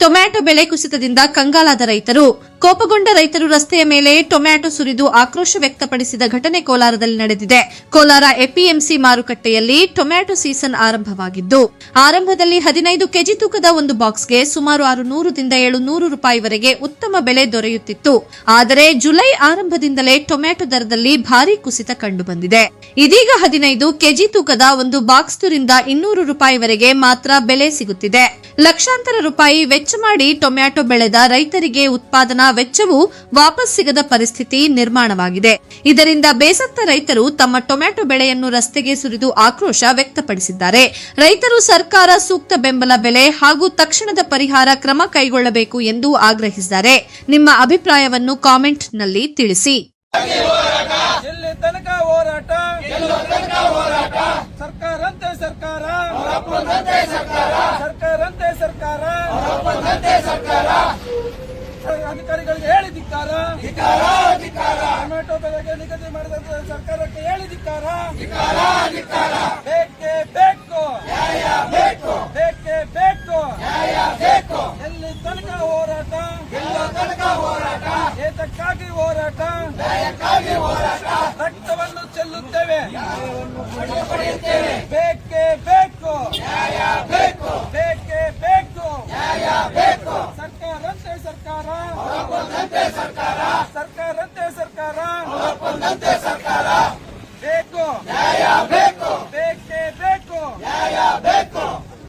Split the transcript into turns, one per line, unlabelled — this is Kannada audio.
ಟೊಮ್ಯಾಟೊ ಬೆಲೆ ಕುಸಿತದಿಂದ ಕಂಗಾಲಾದ ರೈತರು. ಕೋಪಗೊಂಡ ರೈತರು ರಸ್ತೆಯ ಮೇಲೆ ಟೊಮ್ಯಾಟೊ ಸುರಿದು ಆಕ್ರೋಶ ವ್ಯಕ್ತಪಡಿಸಿದ ಘಟನೆ ಕೋಲಾರದಲ್ಲಿ ನಡೆದಿದೆ. ಕೋಲಾರ ಎಪಿಎಂಸಿ ಮಾರುಕಟ್ಟೆಯಲ್ಲಿ ಟೊಮ್ಯಾಟೊ ಸೀಸನ್ ಆರಂಭವಾಗಿದ್ದು, ಆರಂಭದಲ್ಲಿ 15 ಕೆಜಿ ತೂಕದ ಒಂದು ಬಾಕ್ಸ್ಗೆ ಸುಮಾರು 600 ದಿಂದ 700 ರೂಪಾಯಿವರೆಗೆ ಉತ್ತಮ ಬೆಲೆ ದೊರೆಯುತ್ತಿತ್ತು. ಆದರೆ ಜುಲೈ ಆರಂಭದಿಂದಲೇ ಟೊಮ್ಯಾಟೊ ದರದಲ್ಲಿ ಭಾರೀ ಕುಸಿತ ಕಂಡುಬಂದಿದೆ. ಇದೀಗ 15 ಕೆಜಿ ತೂಕದ ಒಂದು ಬಾಕ್ಸ್ ರಿಂದ 200 ರೂಪಾಯಿವರೆಗೆ ಮಾತ್ರ ಬೆಲೆ ಸಿಗುತ್ತಿದೆ. ಲಕ್ಷಾಂತರ ರೂಪಾಯಿ ವೆಚ್ಚ ಮಾಡಿ ಟೊಮ್ಯಾಟೊ ಬೆಳೆದ ರೈತರಿಗೆ ಉತ್ಪಾದನಾ ವೆಚ್ಚವು ವಾಪಸ್ ಸಿಗದ ಪರಿಸ್ಥಿತಿ ನಿರ್ಮಾಣವಾಗಿದೆ. ಇದರಿಂದ ಬೇಸತ್ತ ರೈತರು ತಮ್ಮ ಟೊಮ್ಯಾಟೊ ಬೆಳೆಯನ್ನು ರಸ್ತೆಗೆ ಸುರಿದು ಆಕ್ರೋಶ ವ್ಯಕ್ತಪಡಿಸಿದ್ದಾರೆ. ರೈತರು ಸರ್ಕಾರ ಸೂಕ್ತ ಬೆಂಬಲ ಬೆಲೆ ಹಾಗೂ ತಕ್ಷಣದ ಪರಿಹಾರ ಕ್ರಮ ಕೈಗೊಳ್ಳಬೇಕು ಎಂದು ಆಗ್ರಹಿಸಿದ್ದಾರೆ. ನಿಮ್ಮ ಅಭಿಪ್ರಾಯವನ್ನು ಕಾಮೆಂಟ್ನಲ್ಲಿ ತಿಳಿಸಿ.
ಅಧಿಕಾರಿಗಳಿಗೆ ಹೇಳಿದಿಕ್ಕಾರ, ಟೊಮೆಟೊ ಬೆಲೆಗೆ ನಿಗದಿ ಮಾಡಿದ ಸರ್ಕಾರಕ್ಕೆ ಹೇಳಿದಿಕ್ಕಾರ. ಬೇಕೇ ಬೇಕು, ಬೇಕೇ ಬೇಕು. ಎಲ್ಲಿ ತನಕ ಹೋರಾಟ, ಏತಕ್ಕಾಗಿ ಹೋರಾಟ, ರಕ್ತವನ್ನು ಚೆಲ್ಲುತ್ತೇವೆ. ಬೇಕೇ ಬೇಕು, ಬೇಕೇ ಬೇಕು. ಸರ್ಕಾರಂತೆ ಸರ್ಕಾರ, ಸರ್ಕಾರಂತೆ ಸರ್ಕಾರ. ಬೇಕು, ಬೇಕೇ ಬೇಕು.